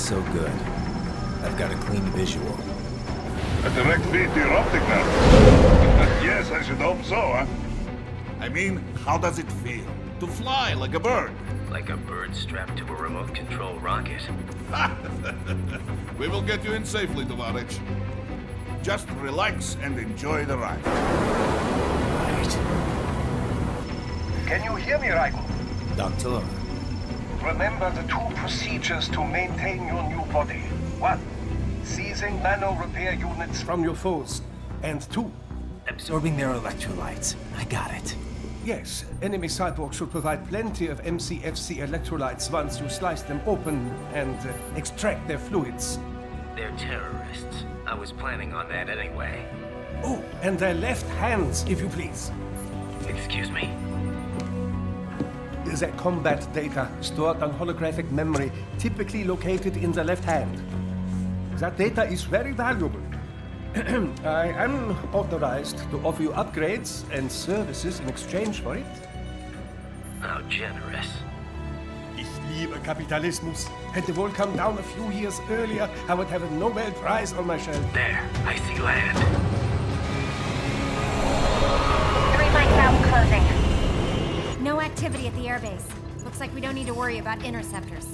so good. I've got a clean visual. A direct feed to your optic nerve. Yes, I should hope so, huh? I mean, how does it feel? To fly like a bird? Like a bird strapped to a remote control rocket. We will get you in safely, Tovarich. Just relax and enjoy the ride. Right. Can you hear me, Raiko? Doctor. Remember the two procedures to maintain your new body. 1. Seizing nano repair units from your foes. And 2. Absorbing their electrolytes. I got it. Yes, enemy cyborgs should provide plenty of MCFC electrolytes once you slice them open and extract their fluids. They're terrorists. I was planning on that anyway. Oh, and their left hands, if you please. Excuse me? Their combat data stored on holographic memory, typically located in the left hand. That data is very valuable. I am authorized to offer you upgrades and services in exchange for it. How generous. Ich liebe Kapitalismus. Had the war come down a few years earlier, I would have a Nobel Prize on my shelf. There, I see land. 3 mics out closing. No activity at the airbase. Looks like we don't need to worry about interceptors.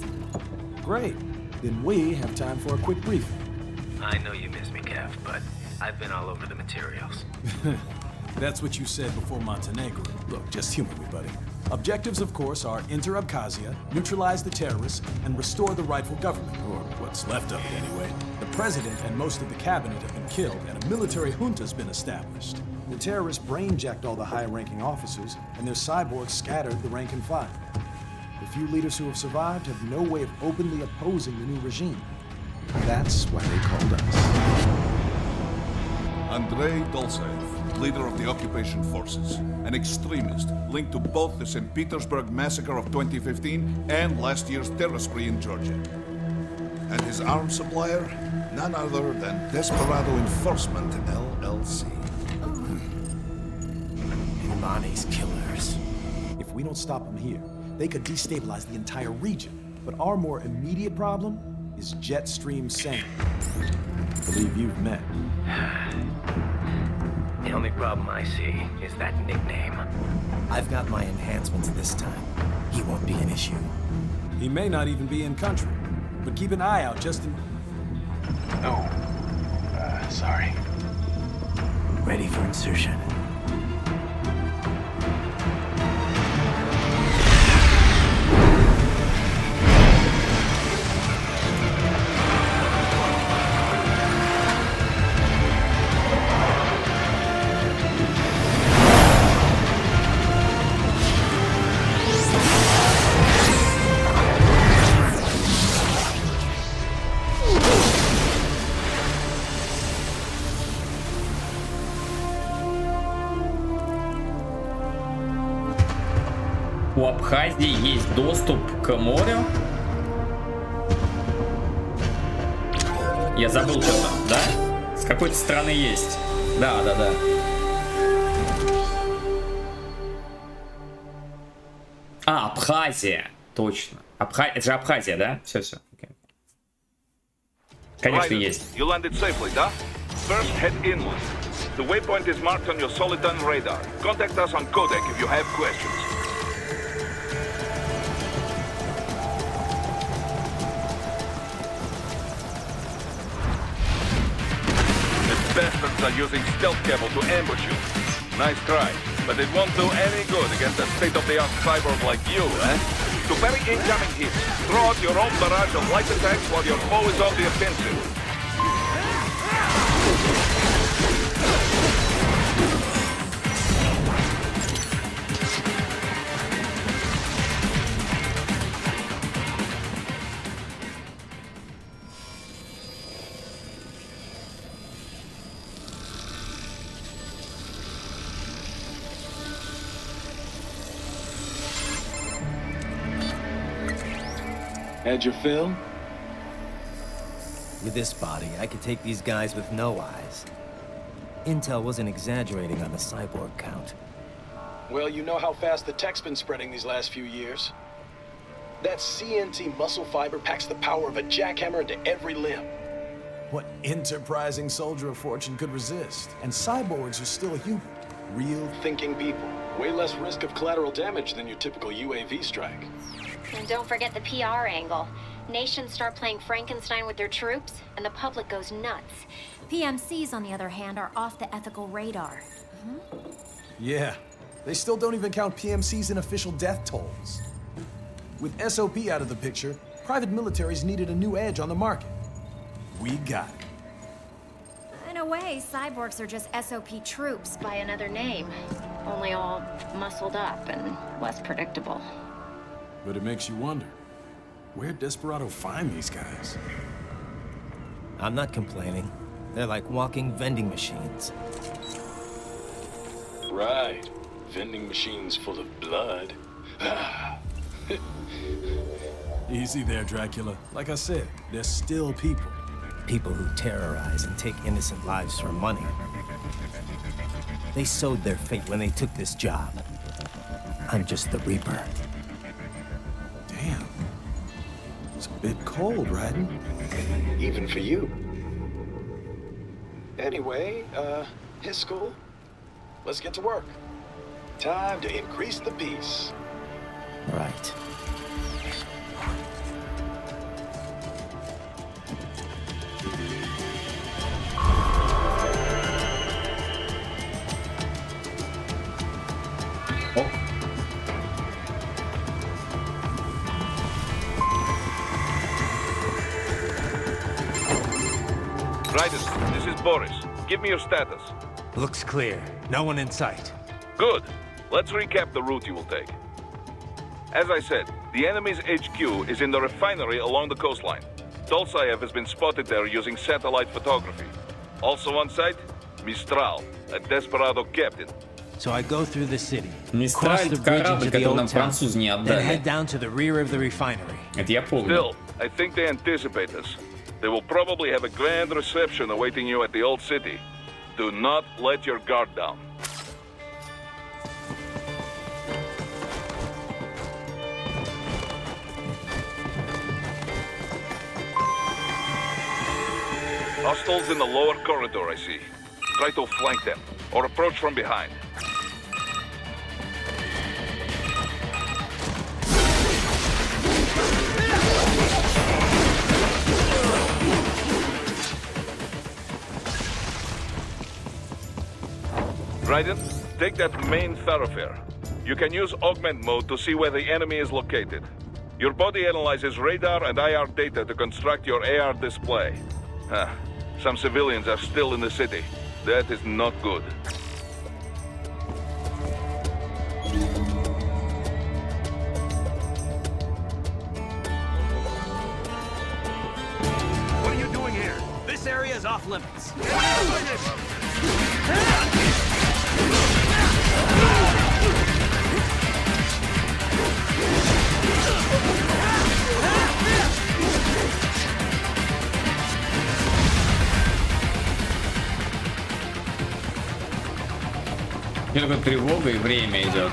Great. Then we have time for a quick briefing. I know you miss me, Kev, but I've been all over the materials. That's what you said before Montenegro. Look, just humor me, buddy. Objectives, of course, are enter Abkhazia, neutralize the terrorists, and restore the rightful government, or what's left of it anyway. The president and most of the cabinet have been killed, and a military junta's been established. The terrorists brain-jacked all the high-ranking officers, and their cyborgs scattered the rank and file. The few leaders who have survived have no way of openly opposing the new regime. That's why they called us. Andrei Dolzaev, leader of the occupation forces, an extremist linked to both the St. Petersburg massacre of 2015 and last year's terror spree in Georgia. And his arms supplier, none other than Desperado Enforcement LLC. Imani's killers. If we don't stop them here, they could destabilize the entire region. But our more immediate problem is Jetstream Sam. I believe you've met. The only problem I see is that nickname. I've got my enhancements this time. He won't be an issue. He may not even be in country, but keep an eye out just in... Oh, sorry. Ready for insertion. У Абхазии есть доступ к морю. Я забыл, что там, да? С какой-то страны есть. Да. А, Абхазия. Точно. Это же Абхазия, да? Все. Okay. Конечно, есть. You landed safely, да? First, head inland. The waypoint is marked on your Soliton radar. Contact us on Codec if you have questions. Bastards are using stealth cable to ambush you. Nice try, but it won't do any good against a state-of-the-art cyborg like you, eh? To parry incoming hits, throw out your own barrage of light attacks while your foe is on the offensive. Had your fill? With this body, I could take these guys with no eyes. Intel wasn't exaggerating on the cyborg count. Well, you know how fast the tech's been spreading these last few years. That CNT muscle fiber packs the power of a jackhammer into every limb. What enterprising soldier of fortune could resist? And cyborgs are still human. Real Thinking people. Way less risk of collateral damage than your typical UAV strike. And don't forget the PR angle. Nations start playing Frankenstein with their troops, and the public goes nuts. PMCs, on the other hand, are off the ethical radar. Yeah, they still don't even count PMCs in official death tolls. With SOP out of the picture, private militaries needed a new edge on the market. We got it. In a way, cyborgs are just SOP troops by another name. Only all muscled up and less predictable. But it makes you wonder, where'd Desperado find these guys? I'm not complaining. They're like walking vending machines. Right. Vending machines full of blood. Easy there, Dracula. Like I said, they're still people. People who terrorize and take innocent lives for money. They sowed their fate when they took this job. I'm just the Reaper. Damn. It's a bit cold, Raiden. Even for you. Anyway, his school. Let's get to work. Time to increase the peace. Right. Raiden, this is Boris. Give me your status. Looks clear. No one in sight. Good. Let's recap the route you will take. As I said, the enemy's HQ is in the refinery along the coastline. Dolsaev has been spotted there using satellite photography. Also on site, Mistral, a Desperado captain. So I go through the city, Мистраль cross the bridge корабль, into the который нам old town, французы не then head отдали. down to the rear of the refinery. Это я помню. Still, I think they anticipate us. They will probably have a grand reception awaiting you at the old city. Do not let your guard down. Hostiles in the lower corridor, I see. Try to flank them, or approach from behind. Raiden, take that main thoroughfare. You can use augment mode to see where the enemy is located. Your body analyzes radar and IR data to construct your AR display. Some civilians are still in the city. That is not good. What are you doing here? This area is off limits. Только тревога и время идет.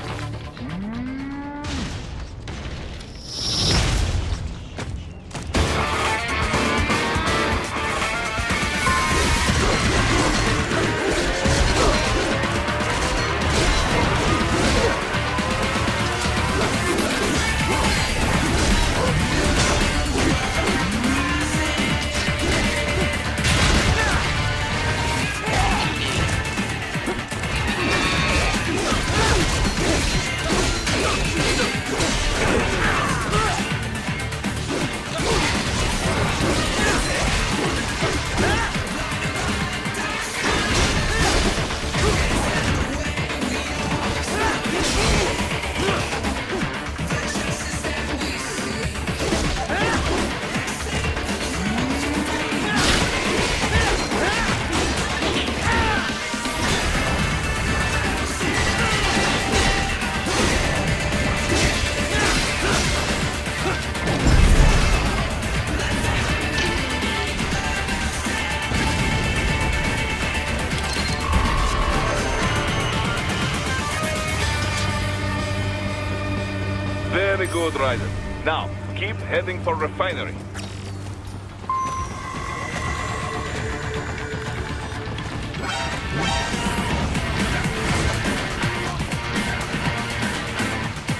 Very good, Raiden. Now, Keep heading for refinery.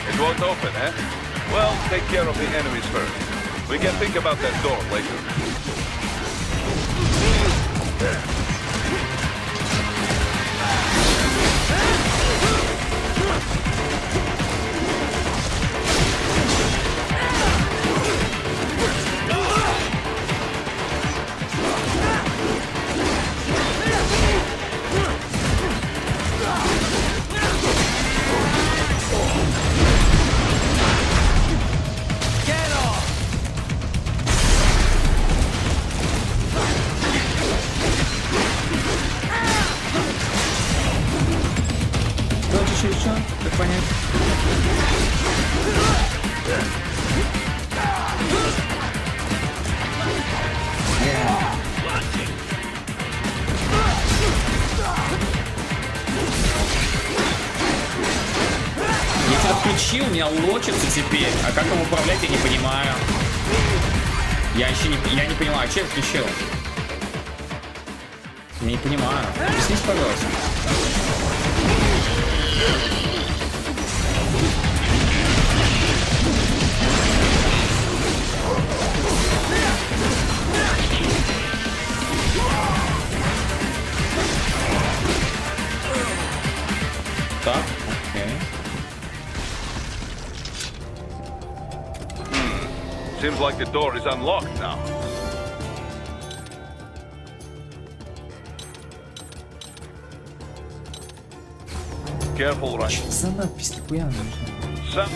It won't open, eh? Well, take care of the enemies first. We can think about that door later. Как понять? Если отключил, у меня лочится теперь. А как им управлять, я не понимаю. Я не понимаю, а что я включил? Я не понимаю. Объясните, пожалуйста. Так, окей. Seems like the door is unlocked now. Careful, right? За надпись нихуя не нужна.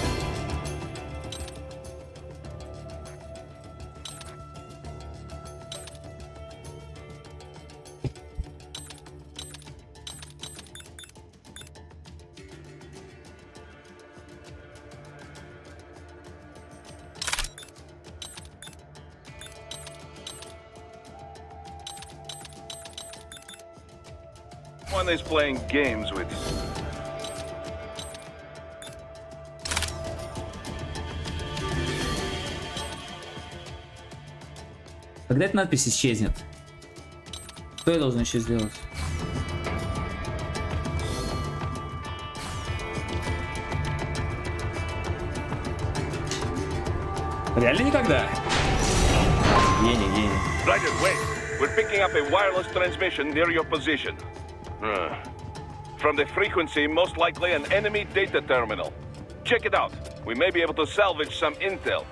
One is playing games with you. Когда эта надпись исчезнет? Что я должен еще сделать? Реально никогда? Гений. Right away. We're picking up a wireless transmission near your position. From the frequency, most likely an enemy data terminal. Check it out. We may be able to salvage some intel.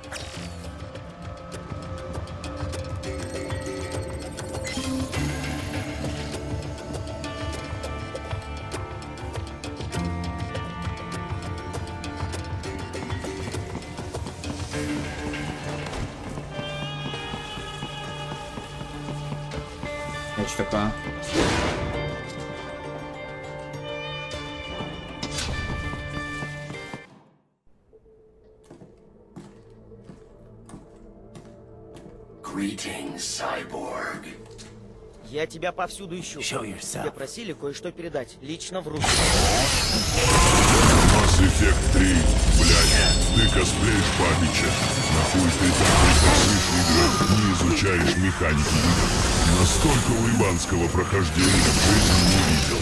Это что такое? Greetings, cyborg. Я тебя повсюду ищу. Тебя просили кое-что передать. Лично в руки. Mass Effect 3. Блядь, ты косплеишь Папича. Нахуй ты такой красишь игры, не изучаешь механики игр. Настолько уебанского прохождения в жизни не видел.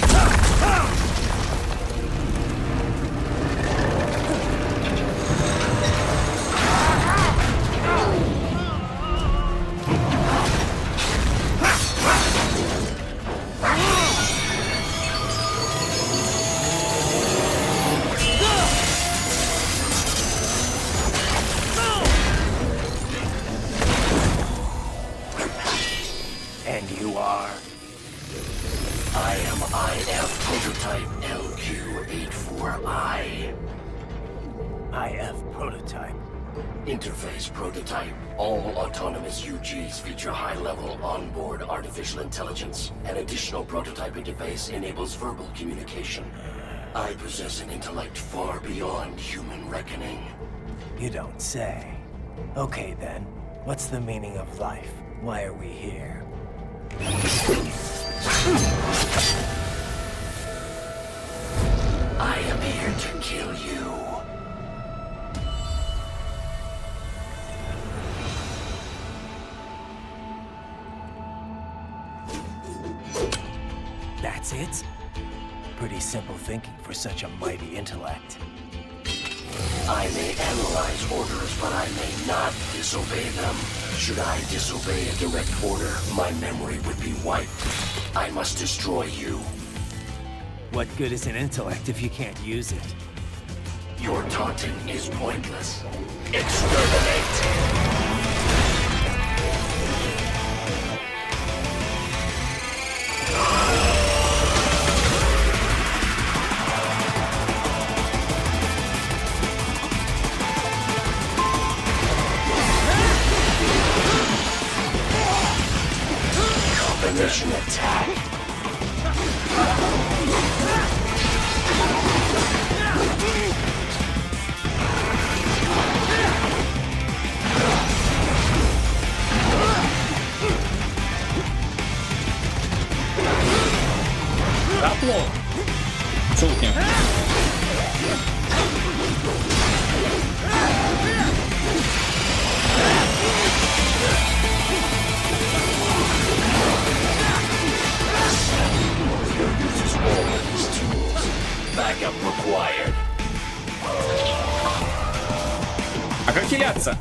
And you are? I am IF Prototype LQ84I. IF Prototype. Interface Prototype. All autonomous UGs feature high-level onboard artificial intelligence. An additional prototype interface enables verbal communication. I possess an intellect far beyond human reckoning. You don't say. Okay then, what's the meaning of life? Why are we here? I am here to kill you. That's it? Pretty simple thinking for such a mighty intellect. I may analyze orders, but I may not disobey them. Should I disobey a direct order, my memory would be wiped. I must destroy you. What good is an intellect if you can't use it? Your taunting is pointless. Exterminate! Combination attack. Тапло. Чулки. Backup required. А как хиляться?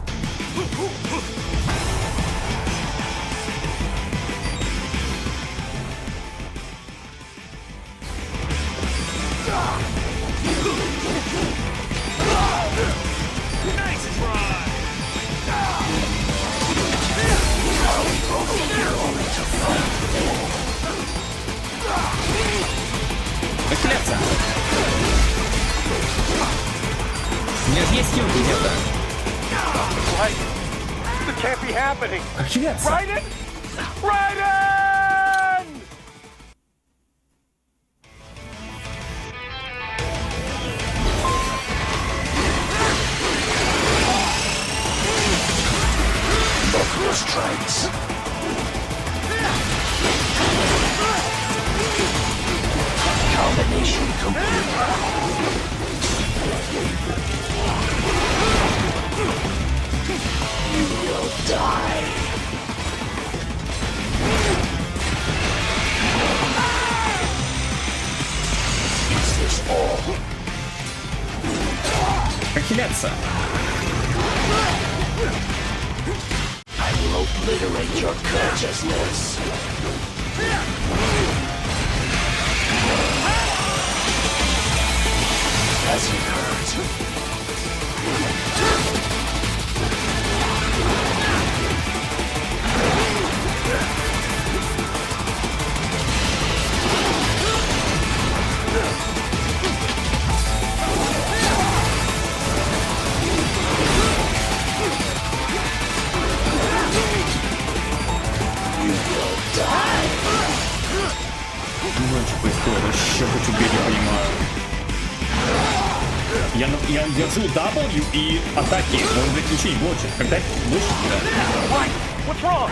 Хиляться. У меня же есть хилки где-то. Как хиляться? Strikes. Combination complete. You will die. Is this all? Как хиляться? I will obliterate your consciousness. Does it hurt? Что происходит? Вообще хоть убей, не понимаю. Я держу W и атаки, но он, блядь, ничего не блочит. Когда блочит, да. What's wrong?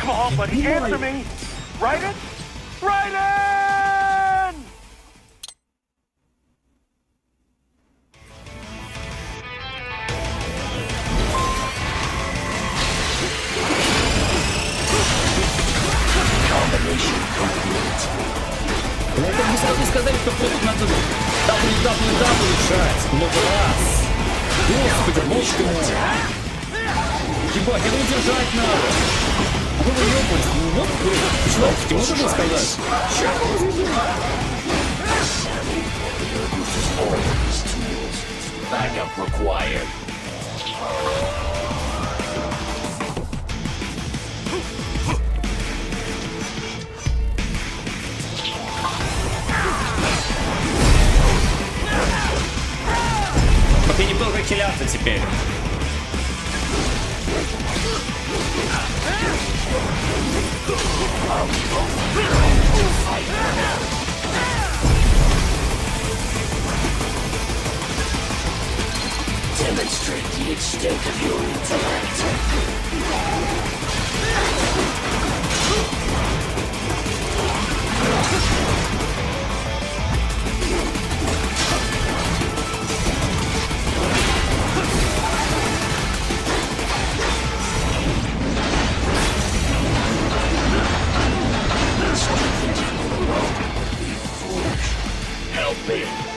Come on, buddy, answer me. Raiden? Raiden! Combination complete. Ну, как бы сразу сказали, что тут надо WWW решать много раз. Господи, боже ты мой. Ебать, это удержать надо. Вы выебались, ну вот, человечки, можно было сказать? Backup required. Вот я не был как хиляться теперь. Demonstrate the extent of your intellect. Если.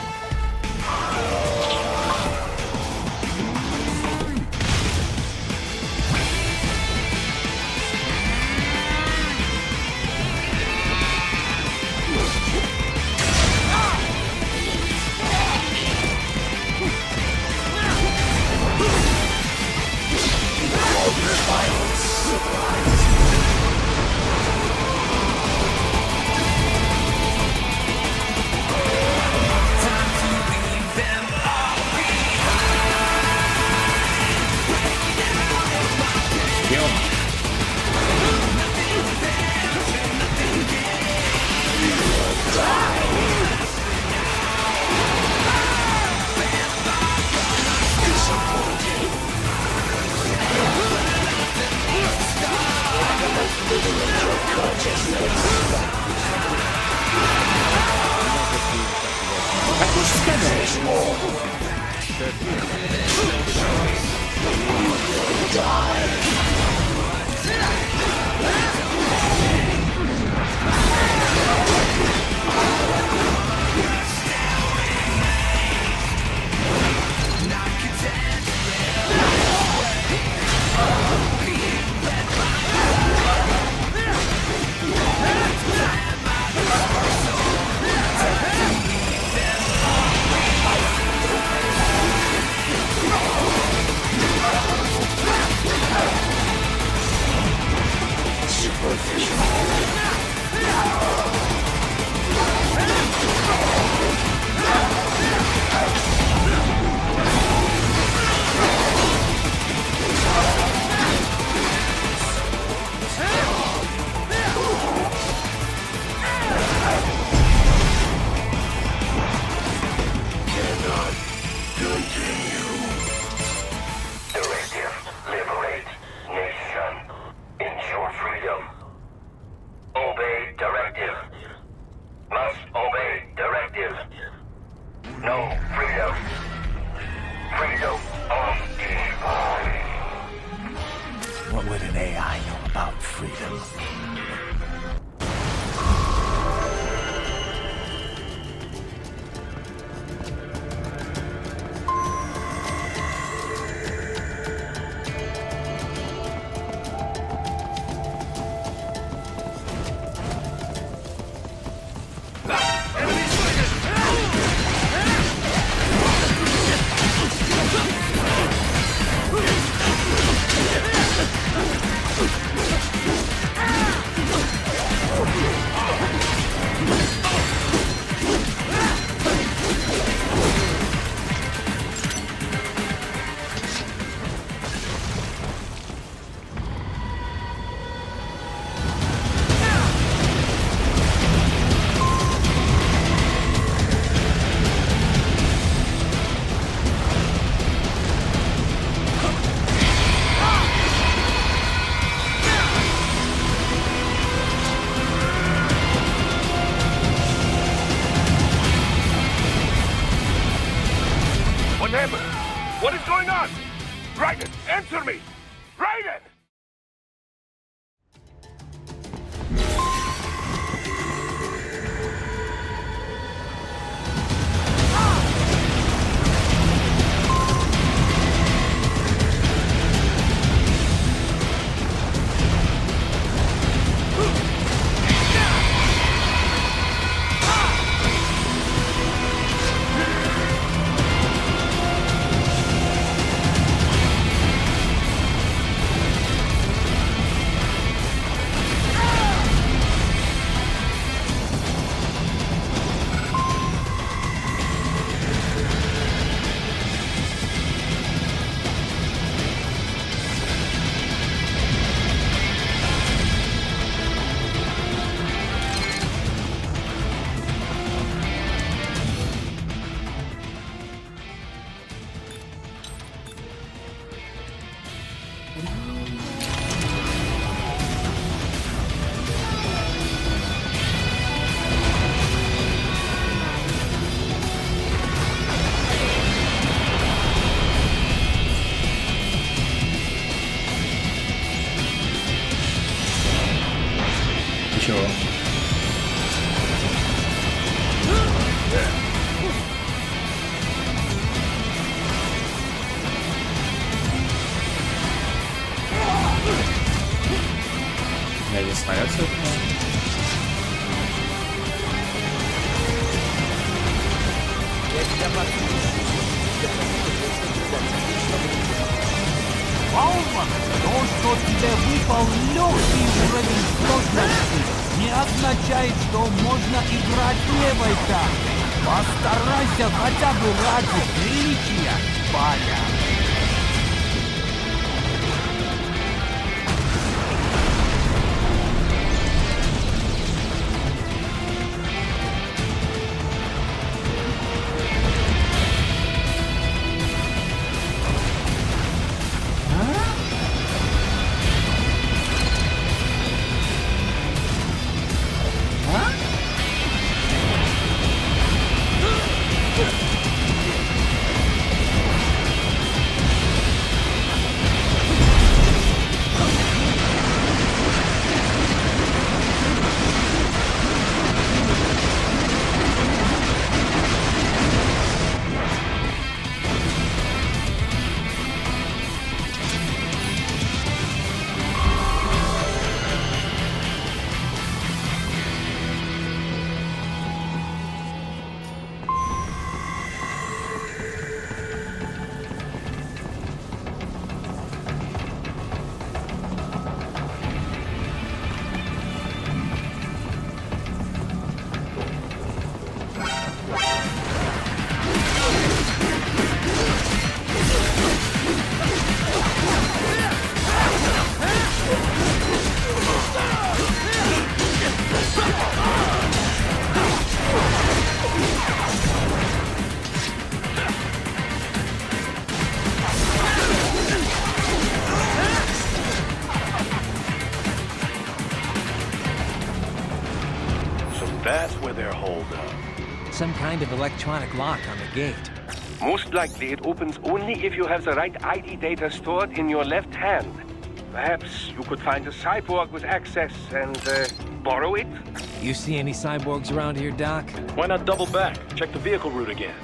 What is going on? Raiden, answer me! Raiden! снаряд все. Бауман, то, что тебе выпал легкий уровень сложности, не означает, что можно играть левой картой. Постарайся хотя бы ради приличия, паря. That's where they're holed up. Some kind of electronic lock on the gate. Most likely it opens only if you have the right ID data stored in your left hand. Perhaps you could find a cyborg with access and borrow it? You see any cyborgs around here, Doc? Why not double back? Check the vehicle route again.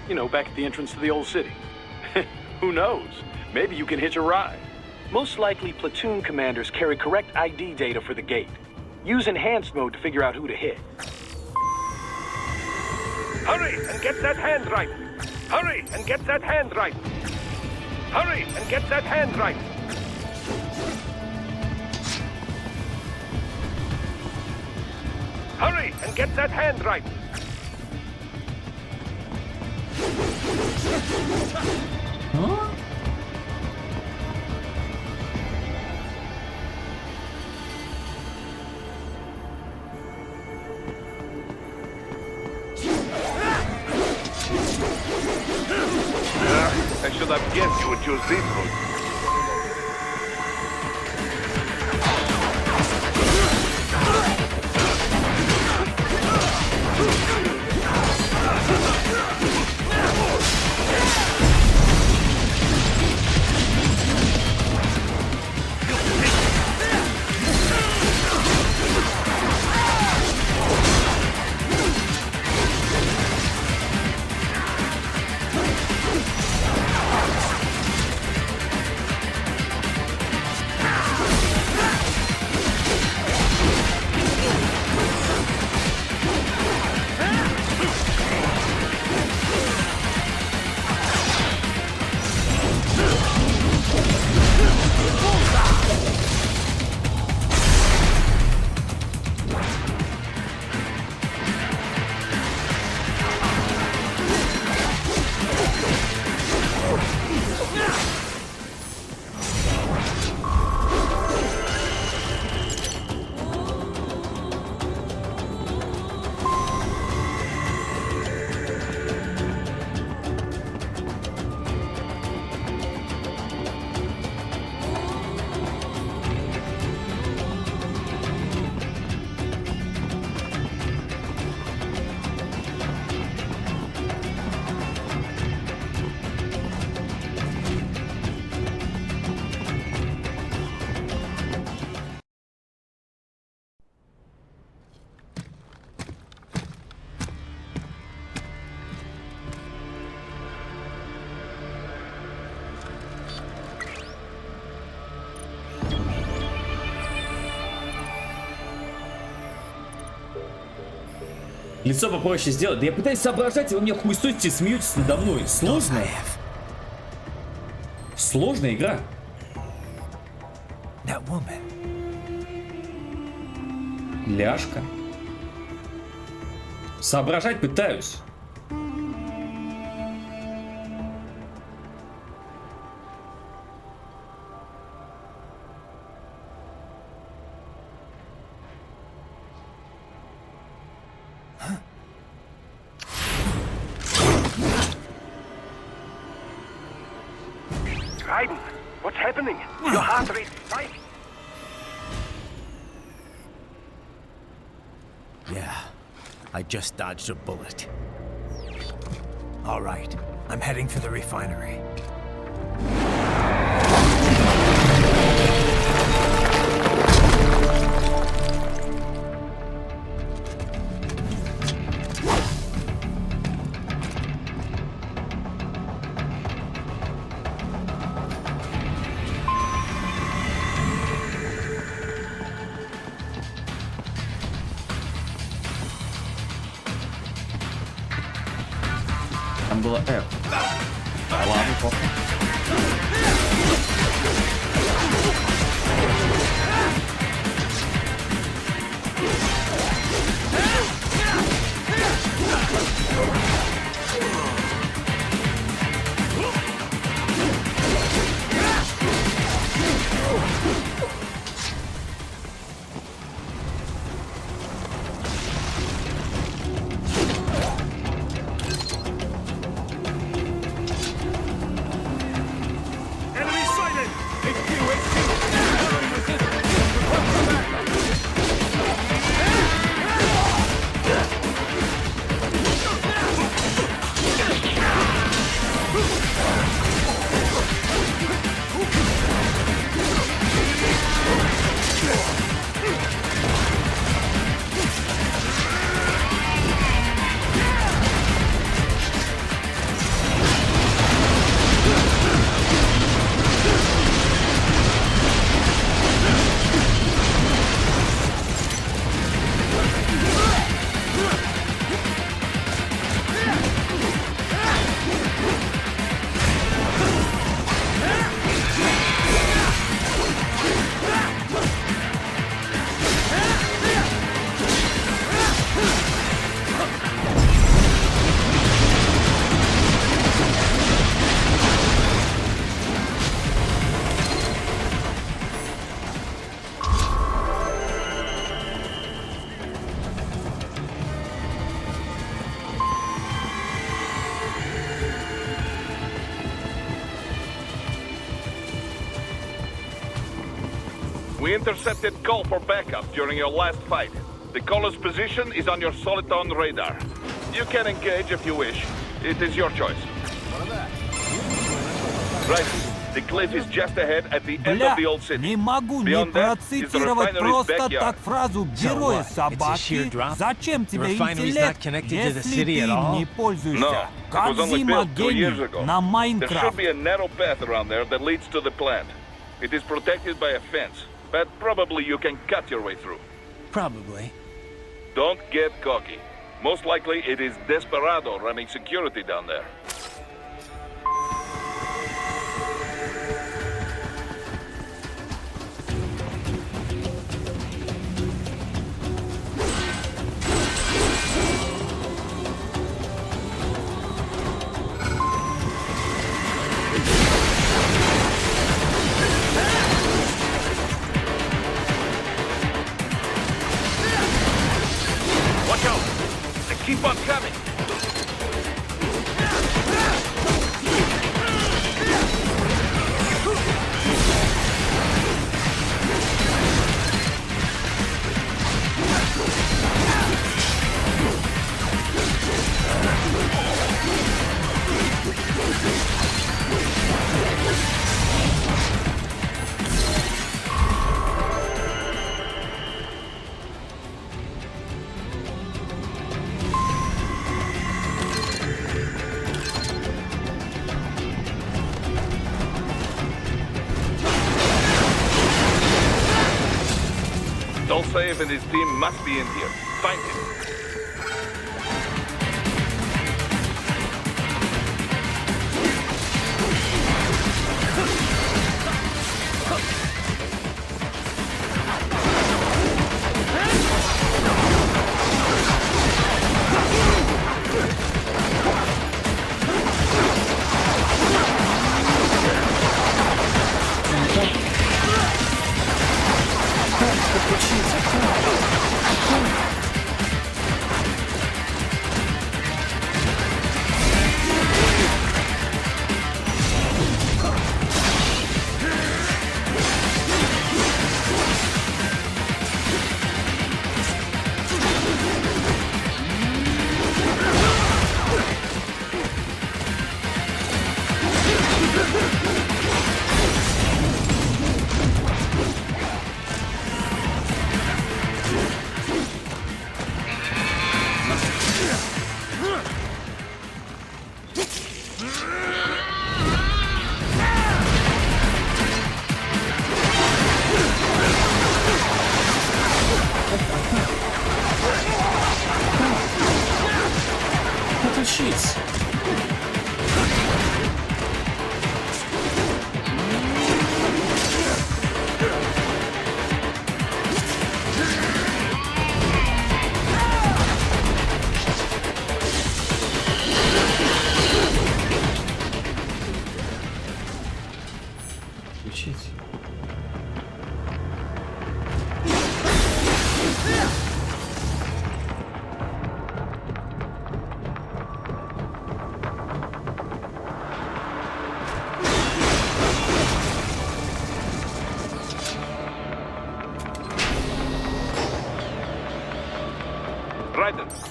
You know, back at the entrance to the old city. Who knows? Maybe you can hitch a ride. Most likely platoon commanders carry correct ID data for the gate. Use enhanced mode to figure out who to hit. Hurry and get that hand right! Hurry and get that hand right! Hurry and get that hand right! Hurry and get that hand right! Huh? I should have guessed you would choose this route. Лицо попроще сделать. Да я пытаюсь соображать, и вы мне хуесосите и смеетесь надо мной. Сложно? Сложная игра. Ляжка. Соображать пытаюсь. Raiden, what's happening? Your heart rate spiked. Yeah, I just dodged a bullet. All right, I'm heading for the refinery. Там было F. Ладно, похуй. We intercepted call for backup during your last fight. The caller's position is on your Soliton radar. You can engage if you wish. It is your choice. Right. The cliff is just ahead at the end of the old city. Не могу не процитировать просто так фразу «Герои собаки». Зачем тебе интеллект, если ты им не пользуешься? Кодзима гений на Майнкрафт. There should be a narrow path around there that leads to the plant. It is protected by a fence, but probably you can cut your way through. Probably. Don't get cocky. Most likely it is Desperado running security down there. Watch out! They keep on coming! Dolcev and his team must be in here. Find him.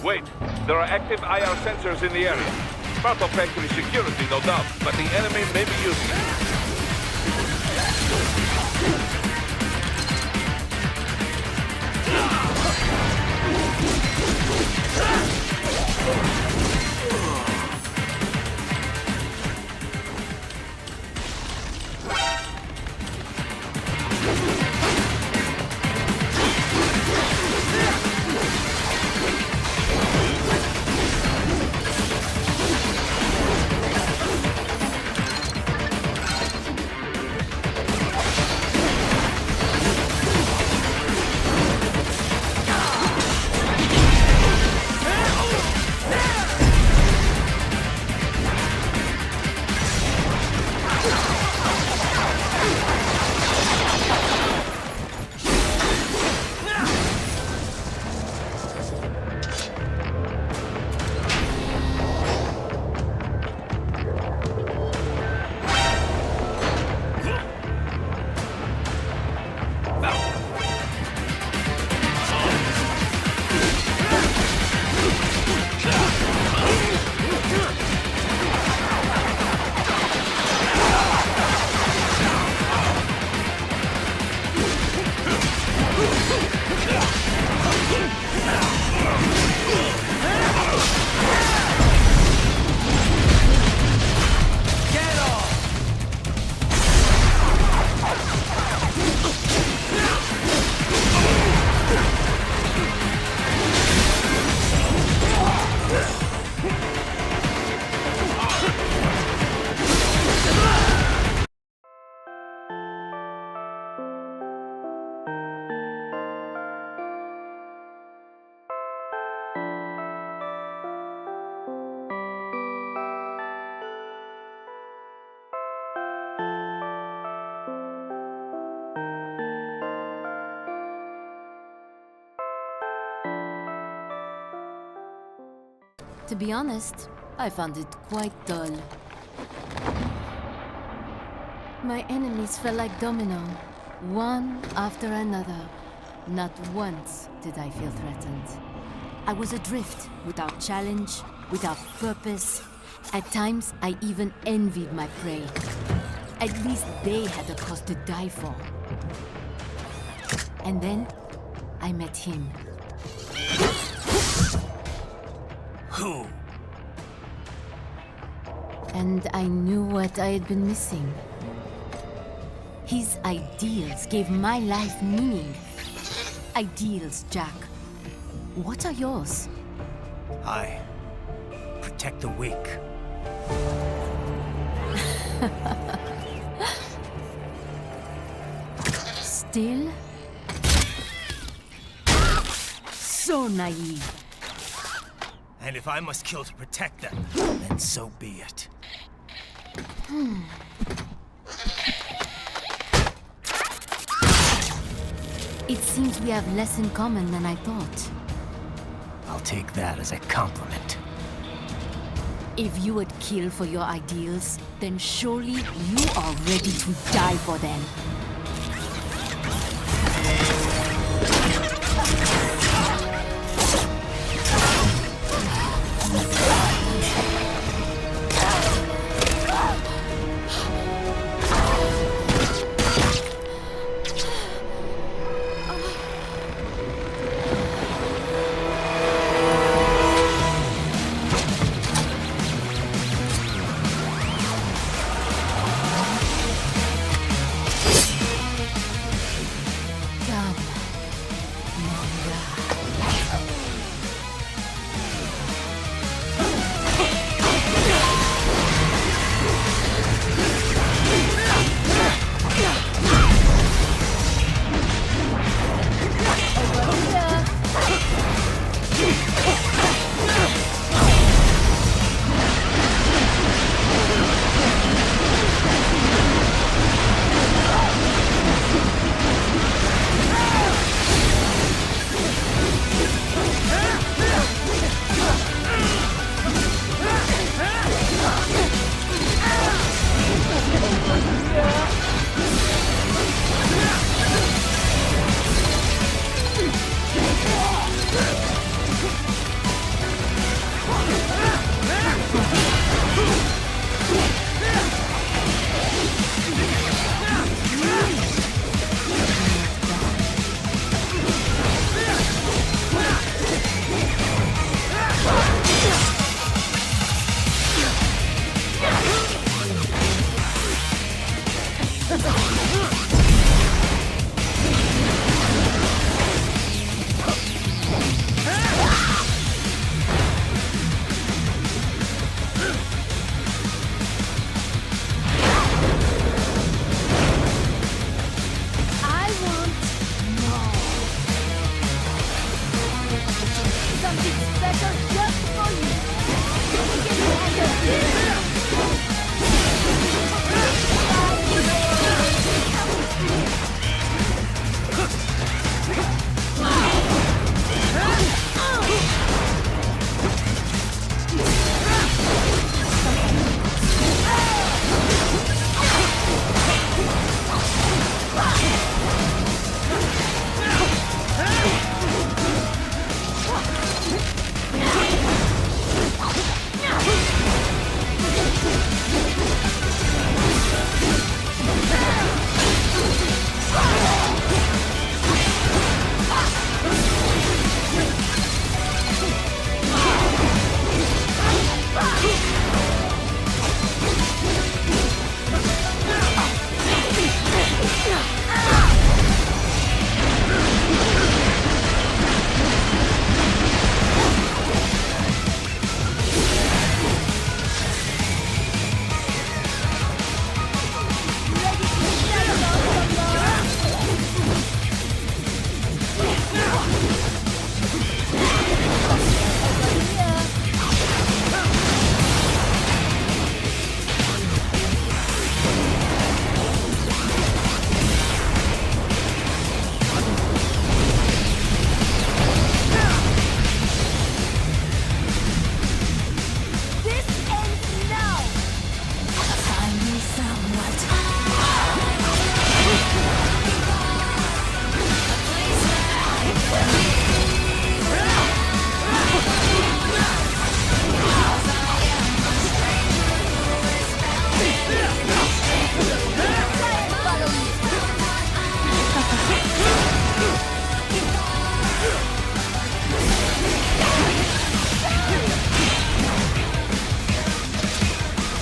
Wait, there are active IR sensors in the area. Part of factory security, no doubt, but the enemy may be using it. To be honest, I found it quite dull. My enemies fell like domino, one after another. Not once did I feel threatened. I was adrift, without challenge, without purpose. At times, I even envied my prey. At least they had a cause to die for. And then, I met him. Who? And I knew what I had been missing. His ideals gave my life meaning. Ideals, Jack. What are yours? I protect the weak. Still? So naive. And if I must kill to protect them, then so be it. It seems we have less in common than I thought. I'll take that as a compliment. If you would kill for your ideals, then surely you are ready to die for them.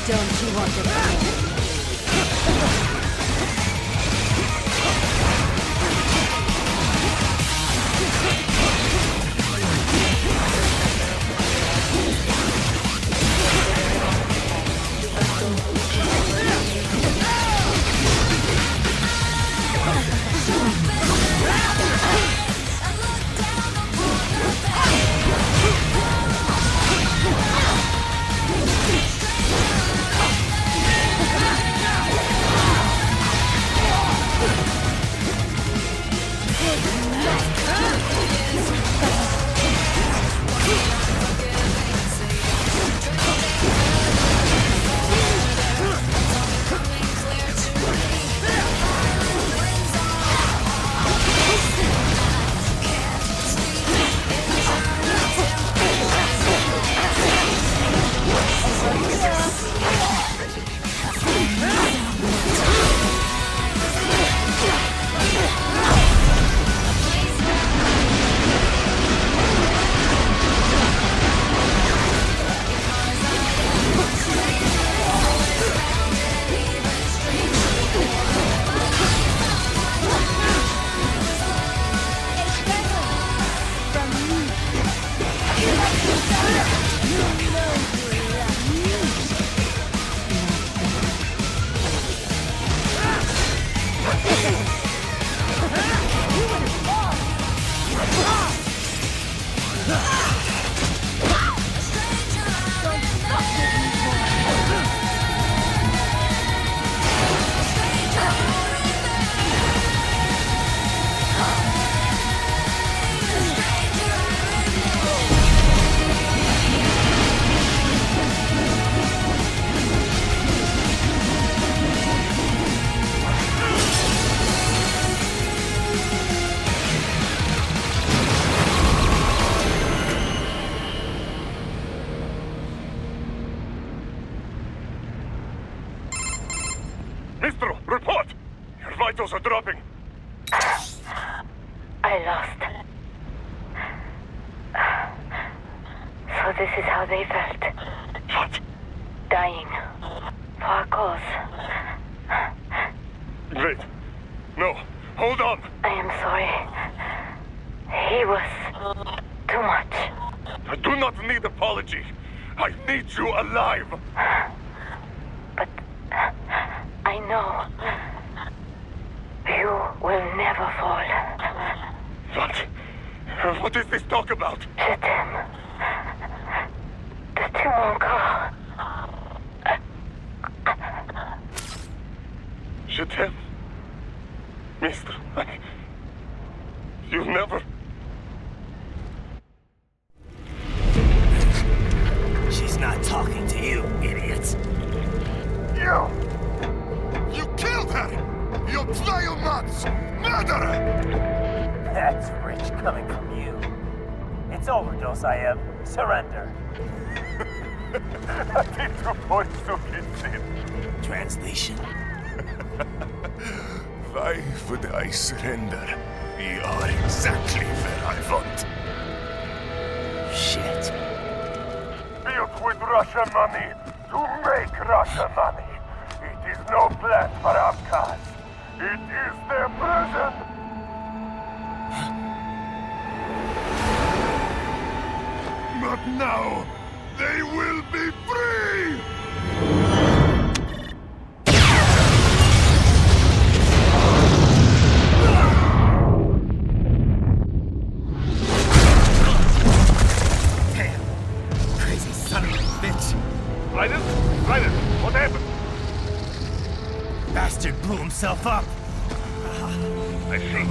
Don't you want it? Mister, report! Your vitals are dropping. I lost. So this is how they felt. What? Dying. Falkkosf. Wait. No. Hold on. I am sorry. He was too much. I do not need apology. I need you alive. But I know you will never fall. What? What is this talk about? Je t'aime. De tout mon corps. Je t'aime. Mister, you'll never... She's not talking to you, idiots. You! You killed her! You vile nuts! Murderer! That's rich coming from you. It's overdose, I am. Surrender. Translation. Why would I surrender? We are exactly where I want. Shit. Built with Russian money to make Russian money. It is no plan for Abkhaz. It is their prison. But now, they will be free! What happened? Bastard blew himself up. I see.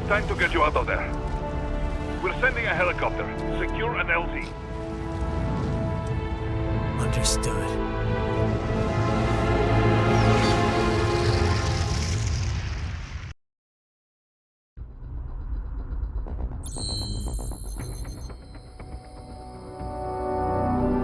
Time to get you out of there. We're sending a helicopter. Secure an LZ. Understood.